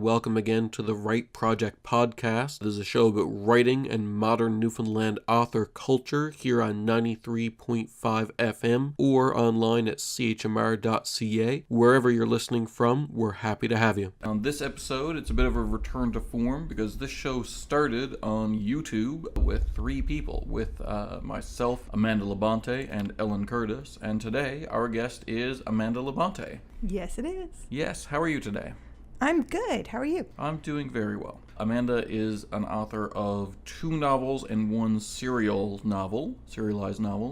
Welcome again to the Write Project podcast. This is a show about writing and modern Newfoundland author culture here on 93.5 FM or online at chmr.ca. Wherever you're listening from, we're happy to have you. On this episode, it's a bit of a return to form because this show started on YouTube with three people, with myself, Amanda Labonté, and Ellen Curtis. And today, our guest is Amanda Labonté. Yes, it is. Yes, how are you today? I'm good. How are you? I'm doing very well. Amanda is an author of 2 novels and 1 serialized novel.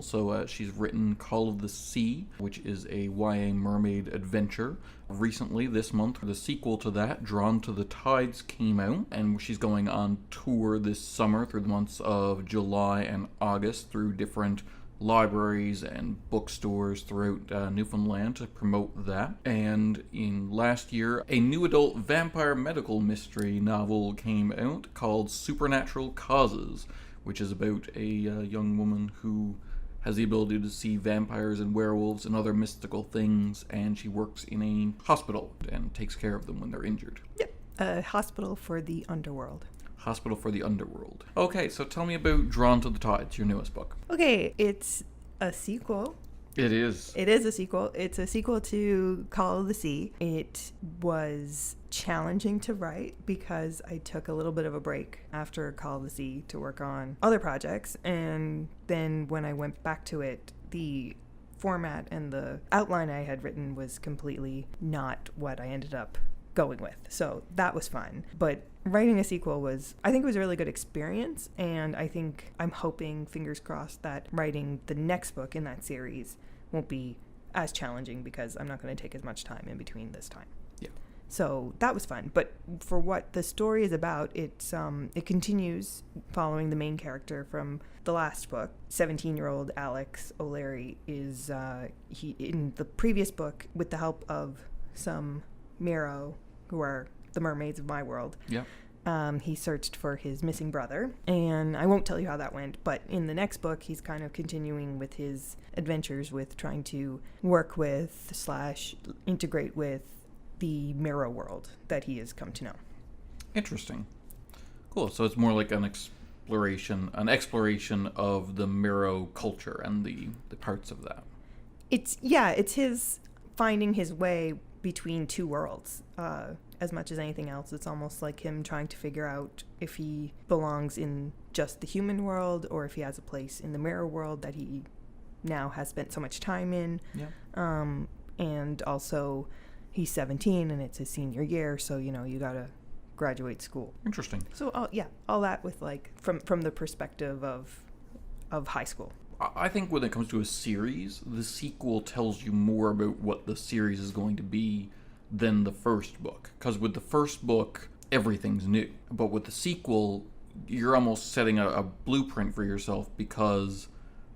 So she's written Call of the Sea, which is a YA mermaid adventure. Recently, this month, the sequel to that, Drawn to the Tides, came out, and she's going on tour this summer through the months of July and August through different libraries and bookstores throughout Newfoundland to promote that. And in last year, a new adult vampire medical mystery novel came out called Supernatural Causes, which is about a young woman who has the ability to see vampires and werewolves and other mystical things, and she works in a hospital and takes care of them when they're injured. Yep. A hospital for the underworld. Hospital for the Underworld. Okay, so tell me about Drawn to the Tides, your newest book. Okay, it's a sequel. It is. It is a sequel. It's a sequel to Call of the Sea. It was challenging to write because I took a little bit of a break after Call of the Sea to work on other projects. And then when I went back to it, the format and the outline I had written was completely not what I ended up going with. So that was fun. But writing a sequel I think it was a really good experience, and I'm hoping, fingers crossed, that writing the next book in that series won't be as challenging because I'm not going to take as much time in between this time. Yeah. So that was fun. But for what the story is about, it continues following the main character from the last book. 17-year-old Alex O'Leary is he in the previous book, with the help of some Miro, who are the mermaids of my world. Yeah. He searched for his missing brother, and I won't tell you how that went, but in the next book, he's kind of continuing with his adventures with trying to work with / integrate with the Miro world that he has come to know. Interesting. Cool. So it's more like an exploration of the Miro culture and the parts of that. It's his finding his way between two worlds. As much as anything else, it's almost like him trying to figure out if he belongs in just the human world or if he has a place in the Miro world that he now has spent so much time in. Yeah. And also, he's 17 and it's his senior year, so you gotta graduate school. Interesting. So all that with from the perspective of high school. I think when it comes to a series, the sequel tells you more about what the series is going to be than the first book. Because with the first book, everything's new. But with the sequel, you're almost setting a blueprint for yourself because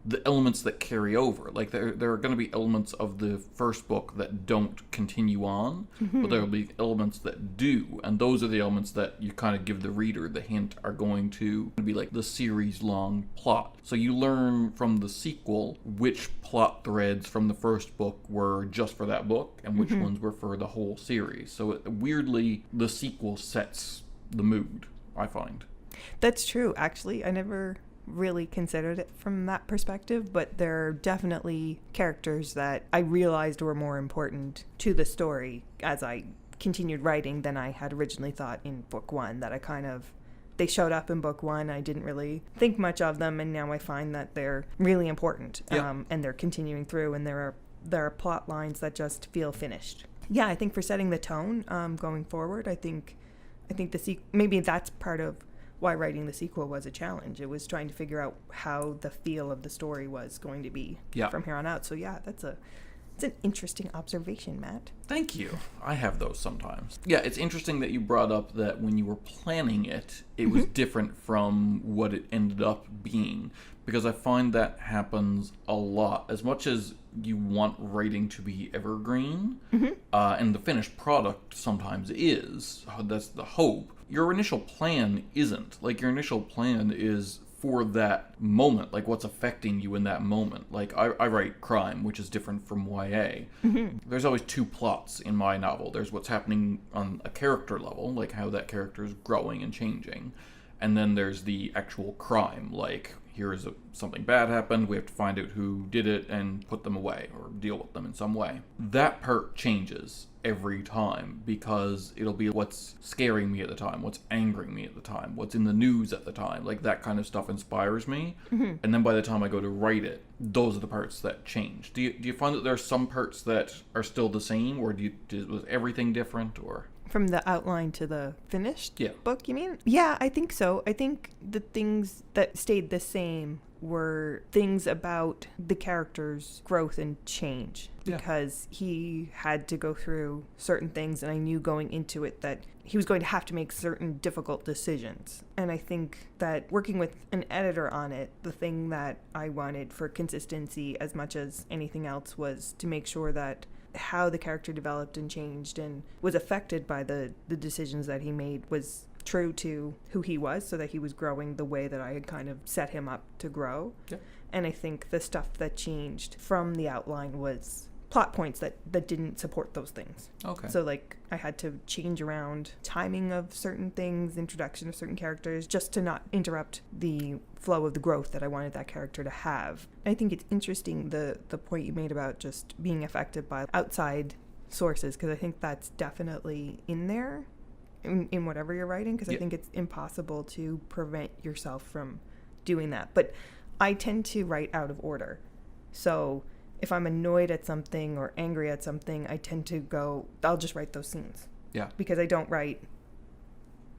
the elements that carry over, like there are going to be elements of the first book that don't continue on, but there will be elements that do, and those are the elements that you kind of give the reader the hint are going to be like the series-long plot. So you learn from the sequel which plot threads from the first book were just for that book and which ones were for the whole series. So weirdly, the sequel sets the mood, I find. That's true. Actually, I never really considered it from that perspective, but there are definitely characters that I realized were more important to the story as I continued writing than I had originally thought in book 1, that they showed up in book 1, I didn't really think much of them, and now I find that they're really important. Yeah. And they're continuing through, and there are plot lines that just feel finished. Yeah, I think for setting the tone going forward, I think maybe that's part of why writing the sequel was a challenge. It was trying to figure out how the feel of the story was going to be from here on out. So yeah, it's an interesting observation, Matt. Thank you. I have those sometimes. Yeah, it's interesting that you brought up that when you were planning it, it was different from what it ended up being, because I find that happens a lot. As much as you want writing to be evergreen, and the finished product sometimes is, that's the hope, your initial plan isn't. Like, your initial plan is for that moment, like what's affecting you in that moment. Like I write crime, which is different from YA. There's always two plots in my novel. There's what's happening on a character level, like how that character is growing and changing, and then there's the actual crime, like here's something bad happened, we have to find out who did it and put them away or deal with them in some way. That part changes every time because it'll be what's scaring me at the time, what's angering me at the time, what's in the news at the time. Like that kind of stuff inspires me. And then by the time I go to write it, those are the parts that change. Do you find that there are some parts that are still the same, or was everything different, or? From the outline to the finished Yeah. book, you mean? Yeah, I think so. I think the things that stayed the same were things about the character's growth and change. Yeah. Because he had to go through certain things, and I knew going into it that he was going to have to make certain difficult decisions. And I think that working with an editor on it, the thing that I wanted for consistency as much as anything else was to make sure that how the character developed and changed and was affected by the decisions that he made was true to who he was, so that he was growing the way that I had kind of set him up to grow. Yeah. And I think the stuff that changed from the outline was plot points that didn't support those things. Okay. So like I had to change around timing of certain things, introduction of certain characters, just to not interrupt the flow of the growth that I wanted that character to have. I think it's interesting the point you made about just being affected by outside sources, because I think that's definitely in there in whatever you're writing, because I think it's impossible to prevent yourself from doing that. But I tend to write out of order. So if I'm annoyed at something or angry at something, I tend to I'll just write those scenes. Yeah. Because I don't write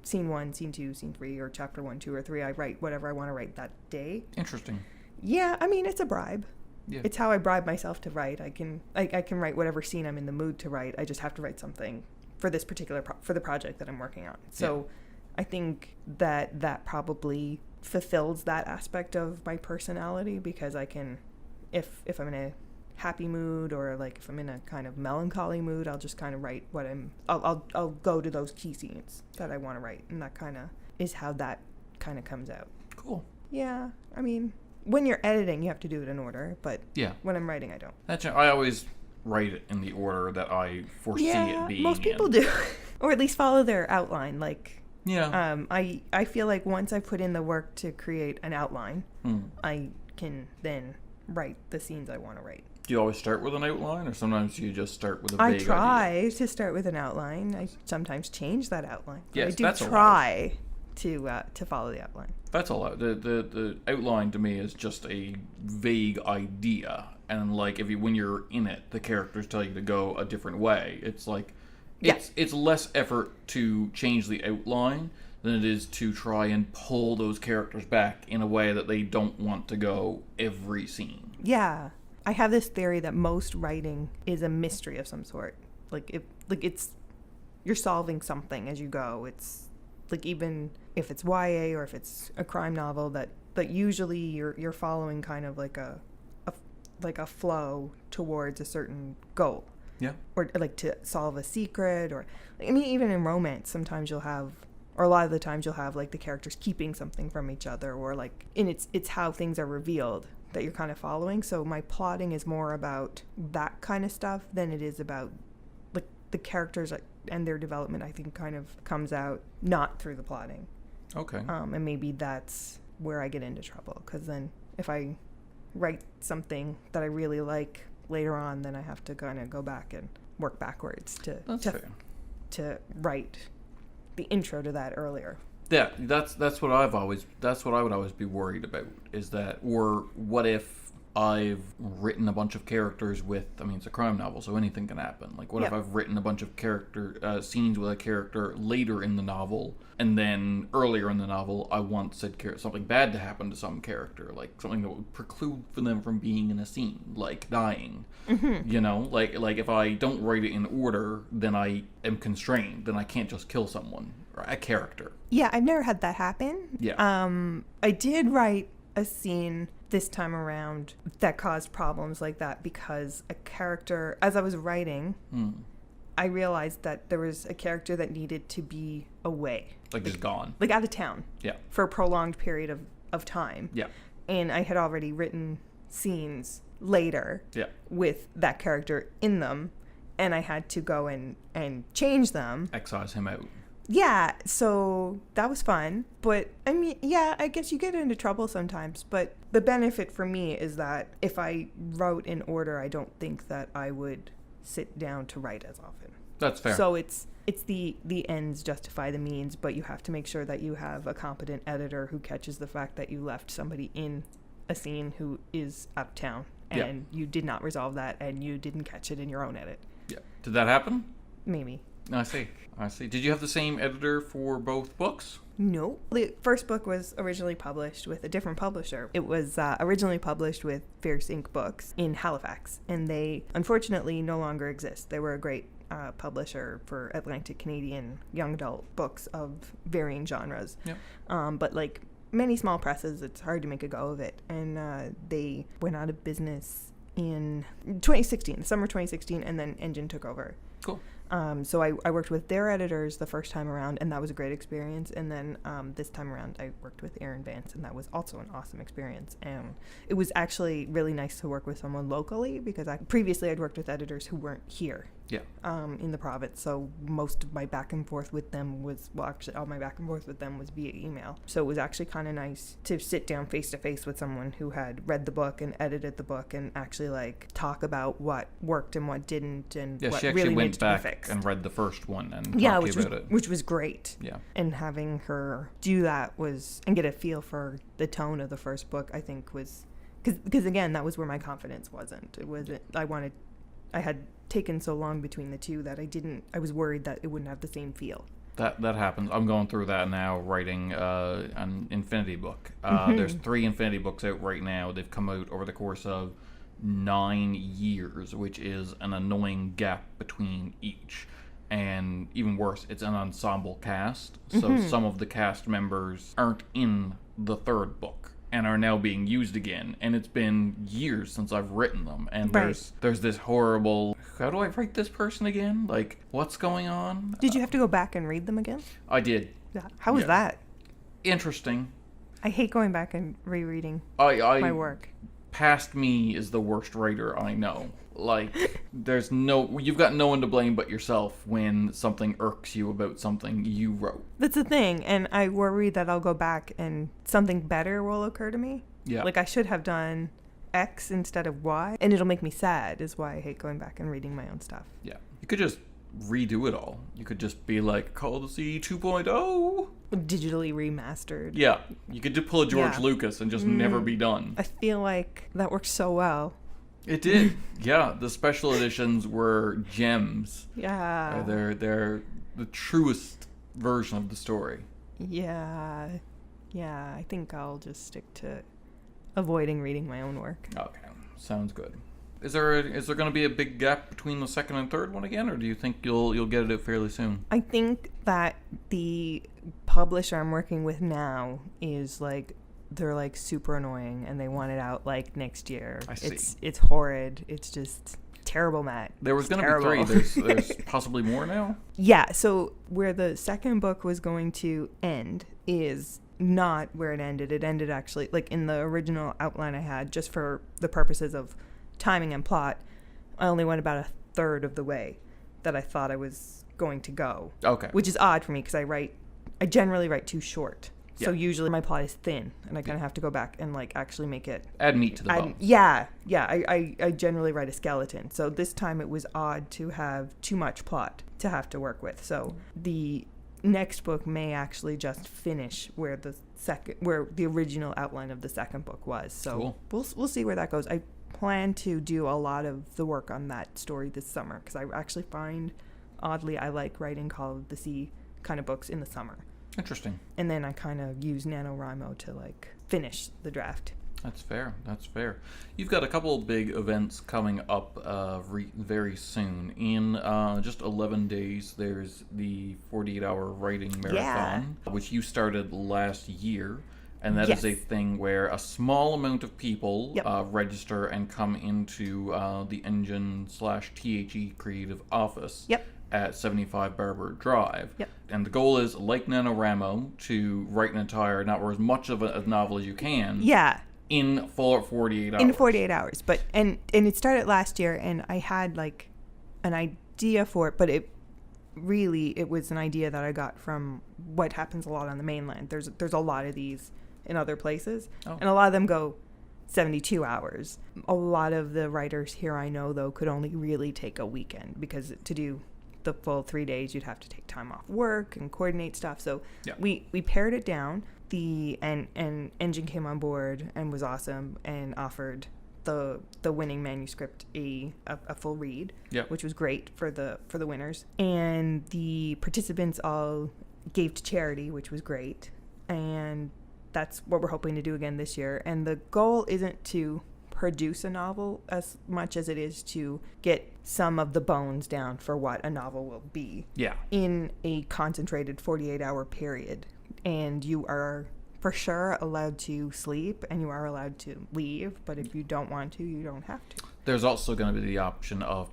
scene 1, scene 2, scene 3, or chapter 1, 2, or 3. I write whatever I want to write that day. Interesting. Yeah, I mean, it's a bribe. Yeah. It's how I bribe myself to write. I can write whatever scene I'm in the mood to write. I just have to write something for this particular for the project that I'm working on. So I think that probably fulfills that aspect of my personality, because I can, if I'm in a happy mood, or like if I'm in a kind of melancholy mood, I'll just kind of write I'll go to those key scenes that I want to write, and that kind of is how that kind of comes out. Cool. Yeah, I mean, when you're editing, you have to do it in order, but Yeah. when I'm writing, I don't. I always write it in the order that I foresee it being. Most people do, or at least follow their outline. Like, Yeah. I feel like once I put in the work to create an outline, I can then write the scenes I want to write. Do you always start with an outline, or sometimes you just start with a I vague try to start with an outline. I sometimes change that outline. But Yes, I do that's allowed. try to follow the outline. That's all. The outline to me is just a vague idea, and like when you're in it, the characters tell you to go a different way. It's like it's less effort to change the outline than it is to try and pull those characters back in a way that they don't want to go every scene. Yeah. I have this theory that most writing is a mystery of some sort. You're solving something as you go. It's like, even if it's YA or if it's a crime novel, that usually you're following kind of like a flow towards a certain goal. Yeah. Or like to solve a secret, or I mean, even in romance, sometimes you'll have, or a lot of the times you'll have like the characters keeping something from each other, or like, and it's how things are revealed that you're kind of following. So my plotting is more about that kind of stuff than it is about like the characters and their development. I think kind of comes out not through the plotting. Okay. And maybe that's where I get into trouble, because then if I write something that I really like later on, then I have to kind of go back and work backwards to write the intro to that earlier. Yeah, that's what I would always be worried about, is that, or what if I've written a bunch of characters with, I mean, it's a crime novel, so anything can happen. Like, what if I've written a bunch of scenes with a character later in the novel, and then earlier in the novel, I want something bad to happen to some character, like something that would preclude them from being in a scene, like dying. Mm-hmm. You know, like if I don't write it in order, then I am constrained. Then I can't just kill someone or a character. Yeah, I've never had that happen. Yeah. I did write a scene this time around that caused problems like that, because a character, as I was writing, I realized that there was a character that needed to be away. Like just gone. Like out of town. Yeah. For a prolonged period of time. Yeah. And I had already written scenes later with that character in them, and I had to go and change them. Excise him out. Yeah, so that was fun. But, I mean, yeah, I guess you get into trouble sometimes. But the benefit for me is that if I wrote in order, I don't think that I would sit down to write as often. That's fair. So it's the ends justify the means, but you have to make sure that you have a competent editor who catches the fact that you left somebody in a scene who is out of town, and you did not resolve that, and you didn't catch it in your own edit. Yeah. Did that happen? Maybe. I see. Did you have the same editor for both books? No. The first book was originally published with a different publisher. It was originally published with Fierce Ink Books in Halifax, and they unfortunately no longer exist. They were a great publisher for Atlantic Canadian young adult books of varying genres. Yep. But like many small presses, it's hard to make a go of it. And they went out of business in 2016, summer 2016, and then Engine took over. Cool. So I worked with their editors the first time around, and that was a great experience. And then this time around, I worked with Aaron Vance, and that was also an awesome experience. And it was actually really nice to work with someone locally, because previously I'd worked with editors who weren't here. Yeah. In the province. So most of my back and forth with them was, well, actually all my back and forth with them was via email. So it was actually kind of nice to sit down face to face with someone who had read the book and edited the book and actually like talk about what worked and what didn't, and what she actually really went needed to be back fixed. and read the first one and talked to you about it. Which was great. Yeah. And having her do that and get a feel for the tone of the first book, I think was, because again, that was where my confidence wasn't. I had taken so long between the two that I was worried that it wouldn't have the same feel. That happens. I'm going through that now, writing an Infinity book. There's 3 Infinity books out right now. They've come out over the course of 9 years, which is an annoying gap between each. And even worse, it's an ensemble cast. So some of the cast members aren't in the third book and are now being used again. And it's been years since I've written them. And there's this horrible, how do I write this person again? Like, what's going on? Did you have to go back and read them again? I did. Yeah. How was that? Interesting. I hate going back and rereading my work. Past me is the worst writer I know. Like, you've got no one to blame but yourself when something irks you about something you wrote. That's the thing, and I worry that I'll go back and something better will occur to me. Yeah. Like, I should have done X instead of Y, and it'll make me sad, is why I hate going back and reading my own stuff. Yeah. You could just redo it all. You could just be like, Call the Sea 2.0. Digitally remastered. Yeah. You could just pull a George Lucas and just never be done. I feel like that works so well. It did. Yeah. The special editions were gems. Yeah. They're the truest version of the story. Yeah. Yeah. I think I'll just stick to avoiding reading my own work. Okay. Sounds good. Is there going to be a big gap between the second and third one again, or do you think you'll get it out fairly soon? I think that the publisher I'm working with now is like, they're like super annoying and they want it out like next year. I see. It's horrid. It's just terrible, Matt. There was going to be 3. There's possibly more now? Yeah, so where the second book was going to end is not where it ended. It ended actually, like in the original outline I had, just for the purposes of timing and plot, I only went about a third of the way that I thought I was going to go. Okay. Which is odd for me because I generally write too short. Yeah. So usually my plot is thin and I kind of have to go back and like actually make it add meat to the bone. Yeah. I generally write a skeleton. So this time it was odd to have too much plot to have to work with. So the next book may actually just finish where the original outline of the second book was. So cool. We'll see where that goes. I plan to do a lot of the work on that story this summer because I actually find, oddly, I like writing Call of the Sea kind of books in the summer. Interesting. And then I kind of use NaNoWriMo to like finish the draft. That's fair. You've got a couple of big events coming up very soon. In just 11 days, there's the 48-hour writing marathon, which you started last year. And that is a thing where a small amount of people register and come into the Engine /THE creative office. Yep. at 75 Barber Drive. Yep. And the goal is, like NaNoWriMo, to write an entire, or as much of a novel as you can. Yeah. In full 48 hours. In 48 hours. But and it started last year, and I had like an idea for it, but it was an idea that I got from what happens a lot on the mainland. There's a lot of these in other places, and a lot of them go 72 hours. A lot of the writers here I know, though, could only really take a weekend, because to do the full 3 days, you'd have to take time off work and coordinate stuff. So we pared it down. And Engine came on board and was awesome and offered the winning manuscript a full read, which was great for the winners. And the participants all gave to charity, which was great. And that's what we're hoping to do again this year. And the goal isn't to produce a novel as much as it is to get some of the bones down for what a novel will be in a concentrated 48-hour period. And you are for sure allowed to sleep, and you are allowed to leave, but if you don't want to, you don't have to. There's also going to be the option of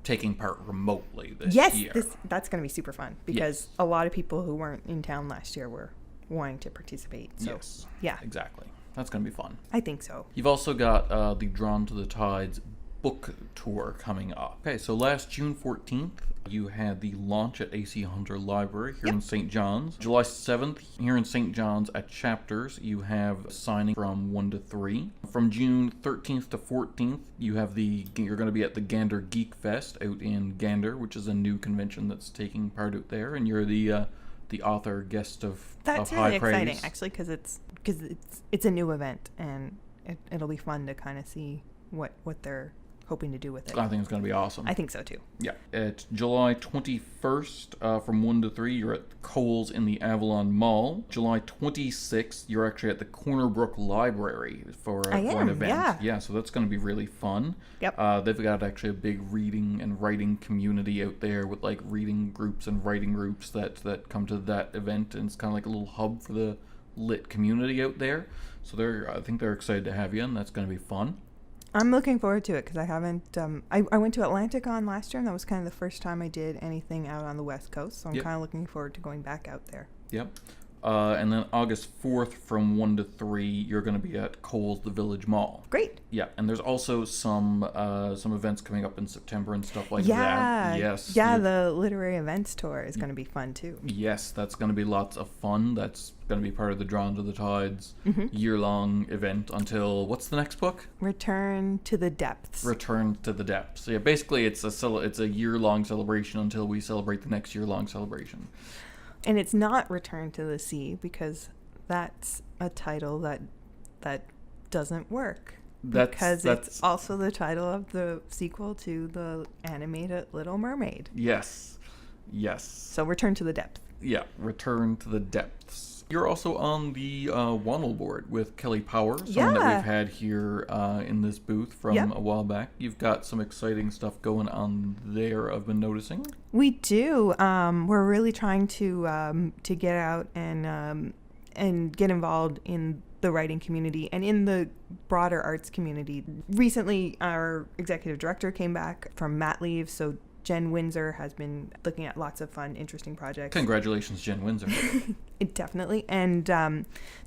taking part remotely this year. Yes, that's going to be super fun, because a lot of people who weren't in town last year were wanting to participate. So, yes, yeah. Exactly. That's going to be fun. I think so. You've also got the Drawn to the Tides book tour coming up. Okay, so last June 14th, you had the launch at AC Hunter Library here in St. John's. July 7th, here in St. John's at Chapters, you have signing from 1 to 3. From June 13th to 14th, you're going to be at the Gander Geek Fest out in Gander, which is a new convention that's taking part out there, and you're the author guest of high praise. That's really exciting, actually, because it's a new event, and it'll be fun to kind of see what they're hoping to do with it. I think it's going to be awesome. I think so too. Yeah. It's July 21st from 1 to 3. You're at Kohl's in the Avalon Mall. July 26th, you're actually at the Corner Brook Library for an event. Yeah, so that's going to be really fun. Yep. They've got actually a big reading and writing community out there with like reading groups and writing groups that come to that event, and it's kind of like a little hub for the lit community out there. So I think they're excited to have you, and that's going to be fun. I'm looking forward to it, because I haven't. I went to Atlanticon last year, and that was kind of the first time I did anything out on the West Coast. So I'm kind of looking forward to going back out there. Yep. And then August 4th from 1 to 3, you're going to be at Kohl's The Village Mall. Great. Yeah, and there's also some events coming up in September and stuff like that. Yes. Yeah, the literary events tour is going to be fun too. Yes, that's going to be lots of fun. That's going to be part of the Drawn to the Tides year-long event until, what's the next book? Return to the Depths. Return to the Depths. So yeah, basically it's a year-long celebration until we celebrate the next year-long celebration. And it's not Return to the Sea, because that's a title that doesn't work. Because it's also the title of the sequel to the animated Little Mermaid. Yes. So Return to the Depths. Yeah, Return to the Depths. You're also on the Waddle board with Kelly Power, someone that we've had here in this booth from a while back. You've got some exciting stuff going on there, I've been noticing. We do. We're really trying to get out and get involved in the writing community and in the broader arts community. Recently, our executive director came back from mat leave, so Jen Windsor has been looking at lots of fun, interesting projects. Congratulations, Jen Windsor. Definitely. And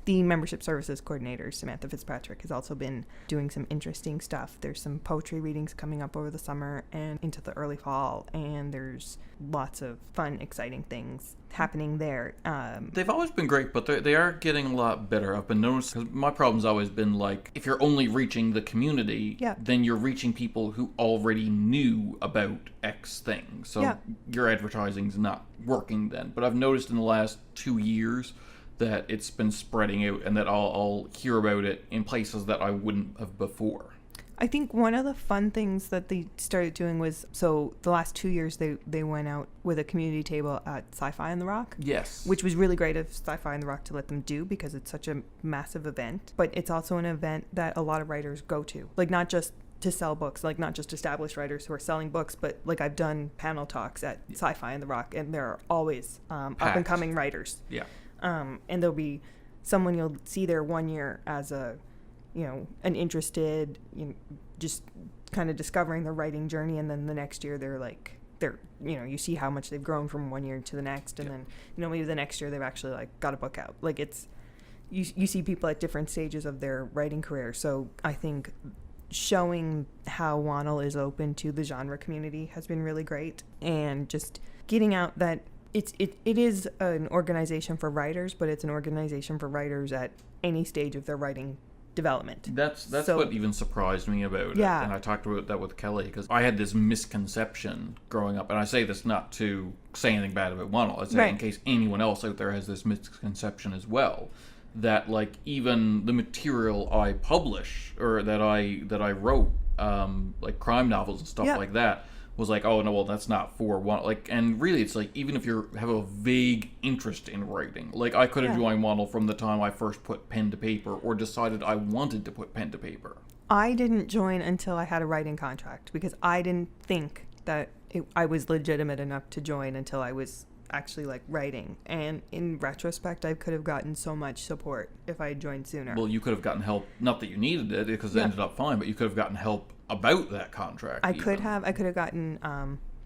the membership services coordinator, Samantha Fitzpatrick, has also been doing some interesting stuff. There's some poetry readings coming up over the summer and into the early fall, and there's lots of fun, exciting things happening there. They've always been great, but they are getting a lot better. I've been noticing, because my problem's always been like, if you're only reaching the community, then you're reaching people who already knew about X thing. So your advertising's not working then. But I've noticed in the last 2 years that it's been spreading out, and that I'll hear about it in places that I wouldn't have before. I think one of the fun things that they started doing was, so the last 2 years they went out with a community table at Sci-Fi on the Rock. Yes. Which was really great of Sci-Fi on the Rock to let them do, because it's such a massive event. But it's also an event that a lot of writers go to. Like, not just to sell books, like not just established writers who are selling books, but like I've done panel talks at Sci-Fi on the Rock, and there are always up-and-coming writers. Yeah. And there'll be someone you'll see there 1 year as an interested, just kind of discovering the writing journey, and then the next year they're like they're, you see how much they've grown from one year to the next, and then, maybe the next year they've actually like got a book out. Like it's, you see people at different stages of their writing career. So I think showing how WANL is open to the genre community has been really great, and just getting out that it is an organization for writers, but it's an organization for writers at any stage of their writing development. That's so, what even surprised me about it. And I talked about that with Kelly, because I had this misconception growing up, and I say this not to say anything bad about WANL, I say in case anyone else out there has this misconception as well, that like even the material I publish or that I wrote, like crime novels and stuff like that, was like, oh no, well that's not for WANL. Like, and really it's like, even if you have a vague interest in writing, like I could have joined WANL from the time I first put pen to paper or decided I wanted to put pen to paper. I didn't join until I had a writing contract, because I didn't think that I was legitimate enough to join until I was actually like writing. And in retrospect, I could have gotten so much support if I had joined sooner. Well, you could have gotten help, not that you needed it because it ended up fine, but you could have gotten help about that contract. I could have gotten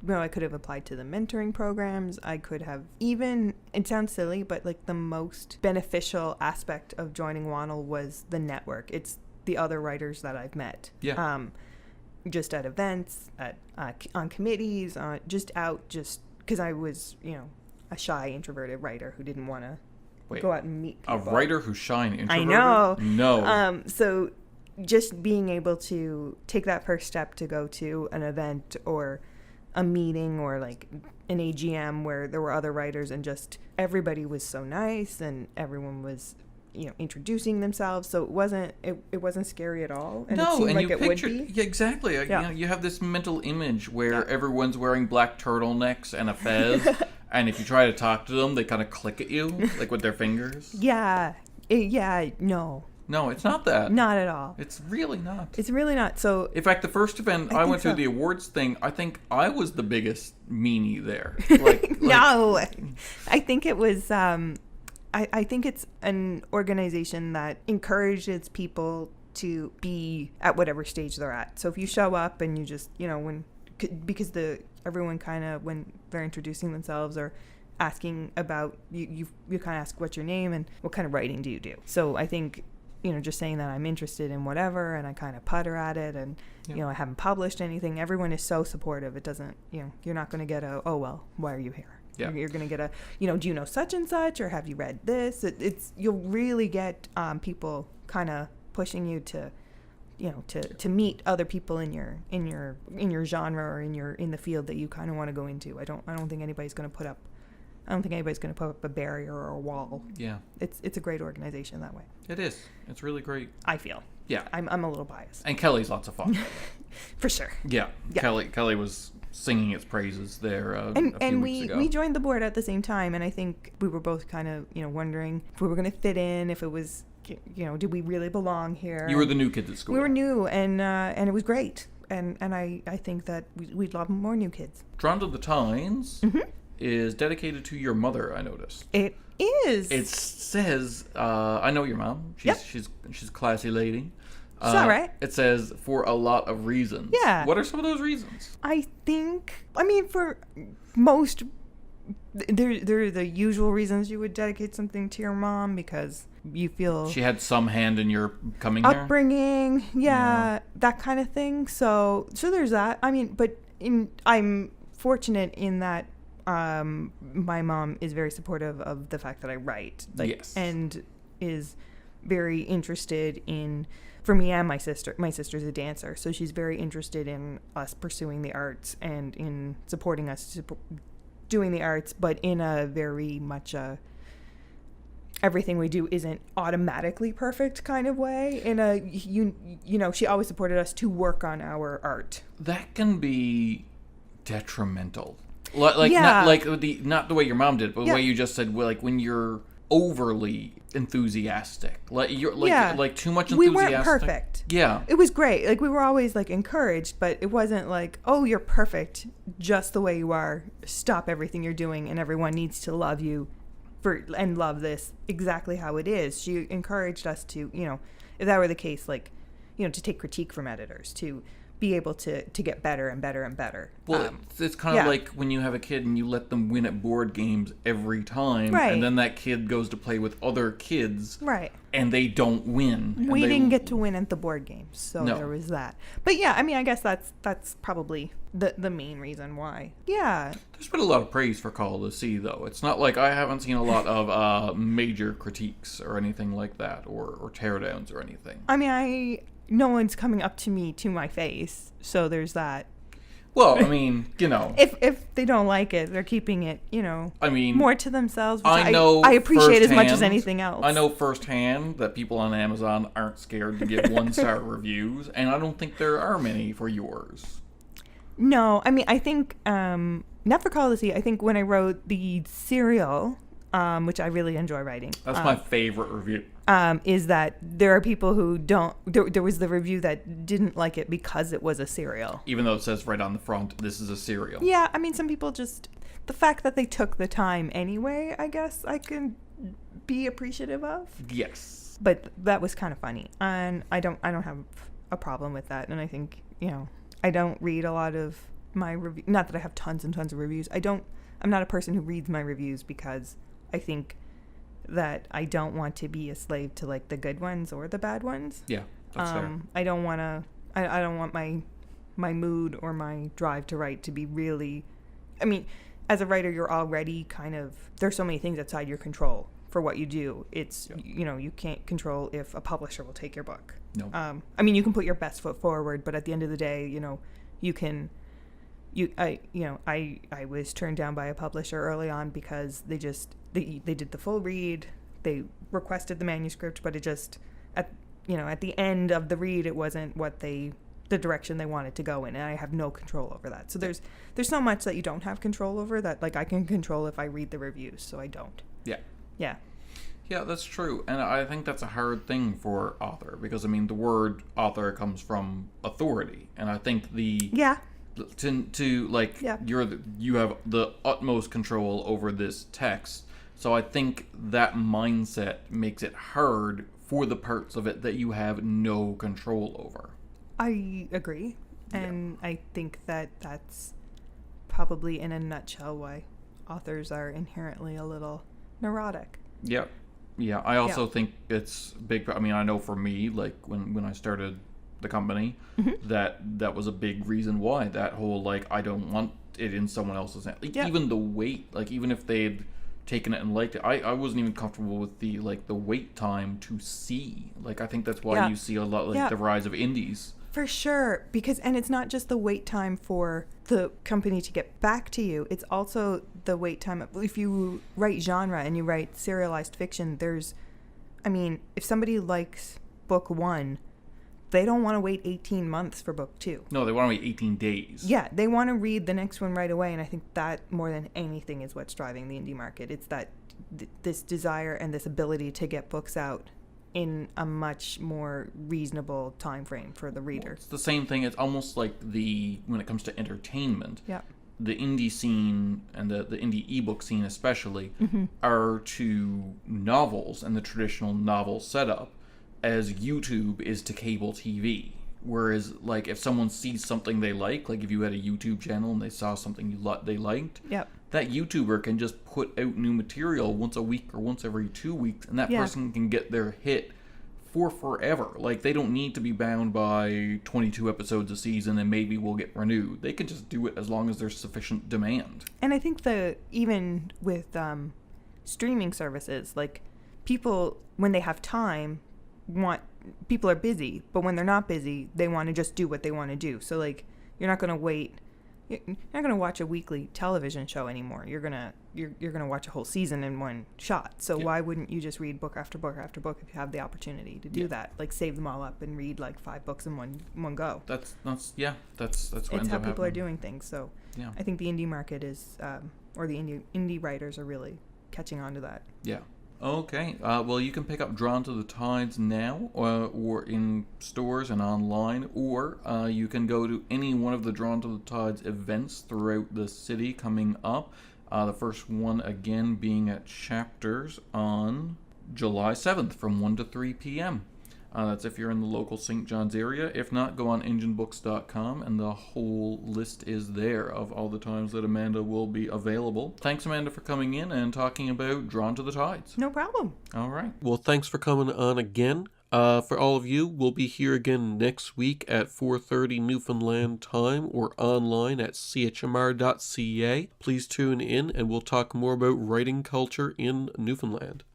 I could have applied to the mentoring programs. I could have even, it sounds silly, but like the most beneficial aspect of joining WANL was the network. It's the other writers that I've met. Just at events, on committees, just because I was, a shy, introverted writer who didn't want to go out and meet people. A writer who's shy and introverted? I know. No. So just being able to take that first step to go to an event or a meeting or like an AGM where there were other writers, and just everybody was so nice and everyone was, introducing themselves. So it wasn't scary at all. And it seemed like it would be. Yeah, exactly. You have this mental image where everyone's wearing black turtlenecks and a fez, and if you try to talk to them, they kind of click at you, like with their fingers. No, it's not that. Not at all. It's really not. It's really not. So, in fact, the first event I went to, the awards thing, I think I was the biggest meanie there. No, I think it was. I think it's an organization that encourages people to be at whatever stage they're at. So if you show up and you just, because everyone kind of, when they're introducing themselves or asking about you kind of ask what's your name and what kind of writing do you do. So I think, just saying that I'm interested in whatever, and I kind of putter at it, and I haven't published anything. Everyone is so supportive. It doesn't, you're not going to get a, oh well, why are you here? Yeah. You're going to get a, do you know such and such, or have you read this? You'll really get people kind of pushing you to, to meet other people in your genre or in the field that you kind of want to go into. I don't think anybody's going to put up a barrier or a wall. Yeah. It's a great organization that way. It is. It's really great. I feel. Yeah. I'm a little biased. And Kelly's lots of fun. For sure. Yeah. Kelly was singing its praises there a few weeks ago. We joined the board at the same time, and I think we were both kind of, wondering if we were going to fit in, if it was, did we really belong here? You were the new kids at school. We were new, and it was great. And I think that we'd love more new kids. Drawn to the Times is dedicated to your mother, I noticed. It is. It says, I know your mom. She's a classy lady. Is that right? It says, for a lot of reasons. Yeah. What are some of those reasons? For most, they're the usual reasons you would dedicate something to your mom, because you feel she had some hand in your coming upbringing, that kind of thing. So there's that. I'm fortunate in that my mom is very supportive of the fact that I write, and is very interested in, for me and my sister's a dancer, so she's very interested in us pursuing the arts and in supporting us doing the arts, but in a very much everything we do isn't automatically perfect kind of way. In a she always supported us to work on our art. That can be detrimental. Not the way your mom did, but the way you just said, like when you're overly enthusiastic, like you're like too much enthusiastic. We weren't perfect. Yeah, it was great. Like we were always like encouraged, but it wasn't like, oh, you're perfect just the way you are. Stop everything you're doing, and everyone needs to love you and love this exactly how it is. She encouraged us to, if that were the case, like, to take critique from editors, to be able to get better and better and better. Well, it's kind of like when you have a kid and you let them win at board games every time, Right. and then that kid goes to play with other kids, right. and they don't win. We didn't get to win at the board games, so No. there was that. But yeah, I mean, I guess that's probably the main reason why. Yeah. There's been a lot of praise for Call of the Sea, though. It's not like I haven't seen a lot of major critiques or anything like that, or teardowns or anything. I mean, no one's coming up to me to my face, so there's that. Well, I mean, you know. If they don't like it, they're keeping it, I mean, more to themselves, which I appreciate as much as firsthand- anything else. I know firsthand that people on Amazon aren't scared to give 1-star reviews, and I don't think there are many for yours. No, I mean, I think, not for Call of the Sea, I think when I wrote the serial, which I really enjoy writing. That's my favorite review. Is that there are people who don't, there was the review that didn't like it because it was a serial. Even though it says right on the front, this is a serial. Yeah, I mean, some people just, the fact that they took the time anyway, I guess I can be appreciative of. Yes. But that was kind of funny, and I don't have a problem with that. And I think, I don't read a lot of my review. Not that I have tons and tons of reviews. I'm not a person who reads my reviews because I think that I don't want to be a slave to like the good ones or the bad ones. Yeah, that's fair. I don't want to. I don't want my mood or my drive to write to be really. I mean, as a writer, you're already kind of. There's so many things outside your control for what you do. It's you can't control if a publisher will take your book. No. I mean, you can put your best foot forward, but at the end of the day, you can. I was turned down by a publisher early on because they did the full read, they requested the manuscript, but it just at the end of the read it wasn't what the direction they wanted to go in, and I have no control over that. So there's so much that you don't have control over that like I can control if I read the reviews, so I don't. Yeah, that's true, and I think that's a hard thing for author because I mean the word author comes from authority, and I think you have the utmost control over this text. So I think that mindset makes it hard for the parts of it that you have no control over. I agree, and I think that that's probably in a nutshell why authors are inherently a little neurotic. Yeah. I also think it's big. I mean, I know for me, like when I started the company, that was a big reason why. That whole I don't want it in someone else's hand. Even the wait, even if they'd taken it and liked it, I wasn't even comfortable with the wait time to see. I think that's why you see a lot the rise of indies. For sure, and it's not just the wait time for the company to get back to you, it's also the wait time. If you write genre and you write serialized fiction, if somebody likes book 1, they don't want to wait 18 months for book 2. No, they want to wait 18 days. Yeah, they want to read the next one right away, and I think that more than anything is what's driving the indie market. It's that this desire and this ability to get books out in a much more reasonable time frame for the reader. Well, it's the same thing. It's almost like when it comes to entertainment, the indie scene and the indie ebook scene especially are to novels and the traditional novel setup as YouTube is to cable TV. Whereas, if someone sees something they like if you had a YouTube channel and they saw something they liked, that YouTuber can just put out new material once a week or once every 2 weeks, and that person can get their hit for forever. They don't need to be bound by 22 episodes a season and maybe we'll get renewed. They can just do it as long as there's sufficient demand. And I think even with streaming services, people, when they have time, people are busy, but when they're not busy, they want to just do what they want to do. So you're not going to wait. You're not going to watch a weekly television show anymore. You're gonna watch a whole season in one shot. So why wouldn't you just read book after book after book if you have the opportunity to do that? Save them all up and read 5 books in one go. That's what ends up how people happening. are doing things. So I think the indie market is, or the indie writers are really catching on to that. Yeah. Okay. Well, you can pick up Drawn to the Tides now, or in stores and online, or you can go to any one of the Drawn to the Tides events throughout the city coming up. The first one, again, being at Chapters on July 7th from 1 to 3 p.m. That's if you're in the local St. John's area. If not, go on enginebooks.com and the whole list is there of all the times that Amanda will be available. Thanks, Amanda, for coming in and talking about Drawn to the Tides. No problem. All right. Well, thanks for coming on again. For all of you, we'll be here again next week at 4:30 Newfoundland time or online at chmr.ca. Please tune in and we'll talk more about writing culture in Newfoundland.